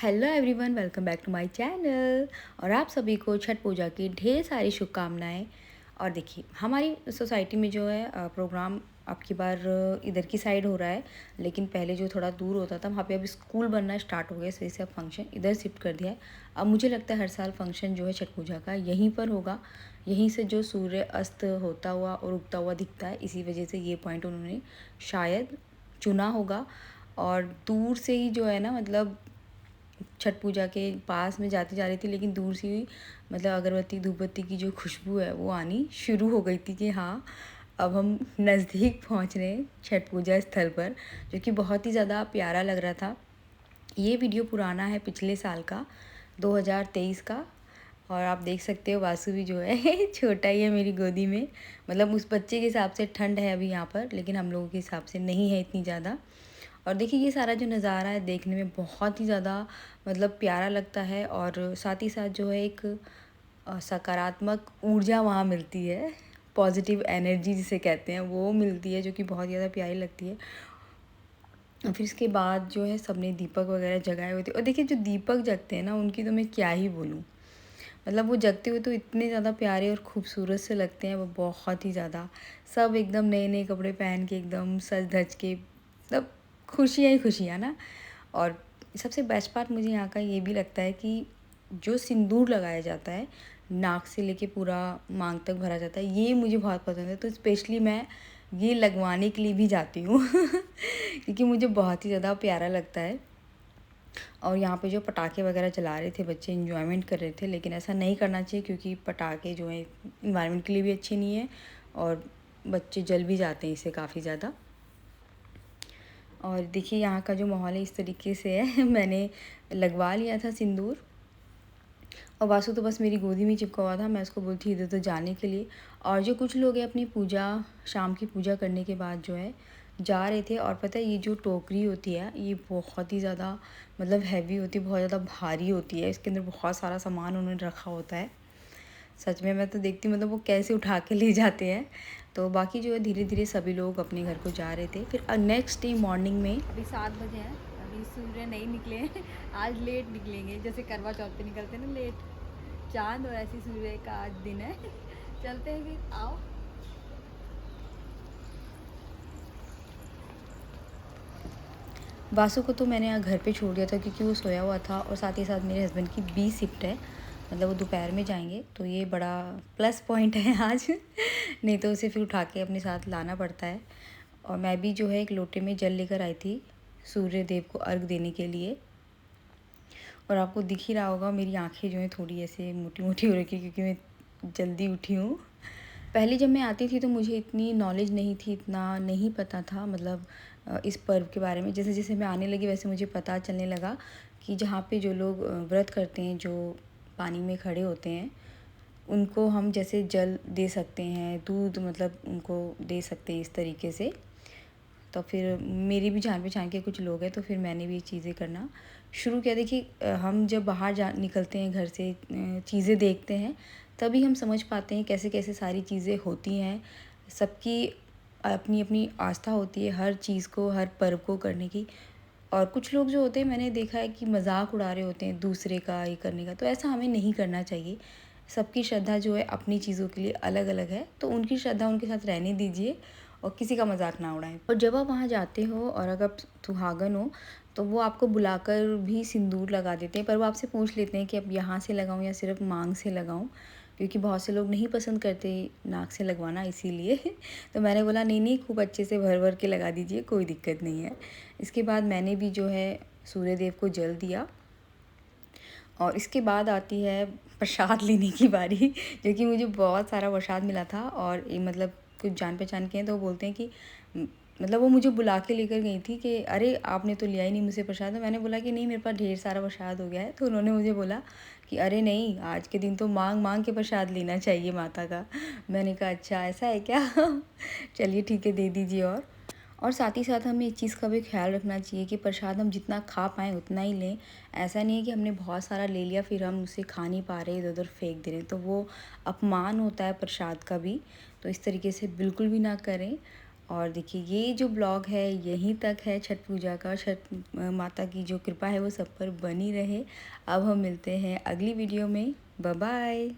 Hello everyone, welcome back to my channel. और आप सभी को छठ पूजा की ढेर सारी शुभकामनाएं। और देखिए, हमारी सोसाइटी में जो है प्रोग्राम अब की बार इधर की साइड हो रहा है, लेकिन पहले जो थोड़ा दूर होता था वहाँ पे अब स्कूल बनना स्टार्ट हो गया, इस वजह से अब फंक्शन इधर शिफ्ट कर दिया है। अब मुझे लगता है हर साल फंक्शन जो है छठ पूजा का यहीं पर होगा। यहीं से जो सूर्य अस्त होता हुआ और उगता हुआ दिखता है, इसी वजह से ये पॉइंट उन्होंने शायद चुना होगा। और दूर से ही जो है ना, मतलब छठ पूजा के पास में जाती जा रही थी, लेकिन दूर से ही मतलब अगरबत्ती धूपबत्ती की जो खुशबू है वो आनी शुरू हो गई थी कि हाँ, अब हम नज़दीक पहुंच रहे हैं छठ पूजा स्थल पर, जो कि बहुत ही ज़्यादा प्यारा लग रहा था। ये वीडियो पुराना है, पिछले साल का, 2023 का। और आप देख सकते हो वासु भी जो है छोटा ही है मेरी गोदी में। मतलब उस बच्चे के हिसाब से ठंड है अभी यहाँ पर, लेकिन हम लोगों के हिसाब से नहीं है इतनी ज़्यादा। और देखिए, ये सारा जो नज़ारा है देखने में बहुत ही ज़्यादा मतलब प्यारा लगता है। और साथ ही साथ जो है एक सकारात्मक ऊर्जा वहाँ मिलती है, पॉजिटिव एनर्जी जिसे कहते हैं वो मिलती है, जो कि बहुत ज़्यादा प्यारी लगती है। और फिर इसके बाद जो है सबने दीपक वगैरह जगाए हुए थे। और देखिए, जो दीपक जगते हैं ना, उनकी तो मैं क्या ही बोलूँ। मतलब वो जगते हुए तो इतने ज़्यादा प्यारे और खूबसूरत से लगते हैं, वो बहुत ही ज़्यादा। सब एकदम नए नए कपड़े पहन के एकदम सज धज के, मतलब खुशियाँ ही खुशियाँ ना। और सबसे बेस्ट पार्ट मुझे यहाँ का ये भी लगता है कि जो सिंदूर लगाया जाता है, नाक से लेके पूरा मांग तक भरा जाता है, ये मुझे बहुत पसंद है। तो स्पेशली मैं ये लगवाने के लिए भी जाती हूँ क्योंकि मुझे बहुत ही ज़्यादा प्यारा लगता है। और यहाँ पे जो पटाखे वगैरह चला रहे थे बच्चे, इन्जॉयमेंट कर रहे थे, लेकिन ऐसा नहीं करना चाहिए क्योंकि पटाखे जो हैं इन्वायरमेंट के लिए भी अच्छे नहीं है, और बच्चे जल भी जाते हैं इससे काफ़ी ज़्यादा। और देखिए, यहाँ का जो माहौल है इस तरीके से है मैंने लगवा लिया था सिंदूर, और वासु तो बस मेरी गोदी में चिपका हुआ था, मैं उसको बोलती इधर तो जाने के लिए। और जो कुछ लोग हैं अपनी पूजा, शाम की पूजा करने के बाद जो है जा रहे थे। और पता है, ये जो टोकरी होती है ये बहुत ही ज़्यादा मतलब हैवी होती है, बहुत ज़्यादा भारी होती है। इसके अंदर बहुत सारा सामान उन्होंने रखा होता है। सच में मैं तो देखती मतलब वो कैसे उठा के ले जाते हैं। तो बाकी जो है धीरे धीरे सभी लोग अपने घर को जा रहे थे। फिर नेक्स्ट डे मॉर्निंग में, अभी 7 बजे हैं, अभी सूर्य नहीं निकले हैं आज लेट निकलेंगे, जैसे करवा चौथ पे निकलते हैं ना लेट चांद, और ऐसी सूर्य का आज दिन है चलते हैं फिर, आओ। वासु को तो मैंने यहाँ घर पे छोड़ दिया था क्योंकि वो सोया हुआ था, और साथ ही साथ मेरे हस्बैंड की बी शिफ्ट है, मतलब वो दोपहर में जाएंगे, तो ये बड़ा प्लस पॉइंट है आज नहीं तो उसे फिर उठा के अपने साथ लाना पड़ता है। और मैं भी जो है एक लोटे में जल लेकर आई थी सूर्य देव को अर्घ देने के लिए। और आपको दिख ही रहा होगा मेरी आंखें जो हैं थोड़ी ऐसे मोटी मोटी हो रखी, क्योंकि मैं जल्दी उठी हूँ। पहले जब मैं आती थी तो मुझे इतनी नॉलेज नहीं थी, इतना नहीं पता था मतलब इस पर्व के बारे में। जैसे जैसे मैं आने लगी वैसे मुझे पता चलने लगा कि जहाँ पे जो लोग व्रत करते हैं, जो पानी में खड़े होते हैं, उनको हम जैसे जल दे सकते हैं, दूध मतलब उनको दे सकते हैं इस तरीके से। तो फिर मेरी भी जान पहचान के कुछ लोग हैं, तो फिर मैंने भी ये चीज़ें करना शुरू किया। देखिए, हम जब बाहर जा निकलते हैं घर से, चीज़ें देखते हैं, तभी हम समझ पाते हैं कैसे कैसे सारी चीज़ें होती हैं। सबकी अपनी अपनी आस्था होती है हर चीज़ को, हर पर्व को करने की। और कुछ लोग जो होते हैं, मैंने देखा है कि मजाक उड़ा रहे होते हैं दूसरे का ये करने का, तो ऐसा हमें नहीं करना चाहिए। सबकी श्रद्धा जो है अपनी चीज़ों के लिए अलग अलग है, तो उनकी श्रद्धा उनके साथ रहने दीजिए और किसी का मजाक ना उड़ाएं। और जब आप वहाँ जाते हो और अगर आप सुहागन हो, तो वो आपको बुलाकर भी सिंदूर लगा देते हैं, पर वो आपसे पूछ लेते हैं कि अब यहाँ से लगाऊँ या सिर्फ मांग से लगाऊँ, क्योंकि बहुत से लोग नहीं पसंद करते नाक से लगवाना, इसीलिए तो मैंने बोला नहीं नहीं, खूब अच्छे से भर भर के लगा दीजिए, कोई दिक्कत नहीं है। इसके बाद मैंने भी जो है सूर्य देव को जल दिया। और इसके बाद आती है प्रसाद लेने की बारी जो कि मुझे बहुत सारा प्रसाद मिला था। और ये मतलब कुछ जान पहचान के हैं, तो वो बोलते हैं कि मतलब वो मुझे बुला के लेकर गई थी कि अरे आपने तो लिया ही नहीं मुझसे प्रसाद। तो मैंने बोला कि नहीं, मेरे पास ढेर सारा प्रसाद हो गया है। तो उन्होंने मुझे बोला कि अरे नहीं, आज के दिन तो मांग मांग के प्रसाद लेना चाहिए माता का। मैंने कहा अच्छा ऐसा है क्या चलिए ठीक है, दे दीजिए। और साथ ही साथ हमें इस चीज़ का भी ख्याल रखना चाहिए कि प्रसाद हम जितना खा पाएँ उतना ही लें। ऐसा नहीं है कि हमने बहुत सारा ले लिया फिर हम उसे खा नहीं पा रहे, इधर उधर फेंक दे रहे हैं, तो वो अपमान होता है प्रसाद का भी। तो इस तरीके से बिल्कुल भी ना करें। और देखिए ये जो ब्लॉग है यहीं तक है छठ पूजा का। छठ माता की जो कृपा है वो सब पर बनी रहे। अब हम मिलते हैं अगली वीडियो में। Bye bye.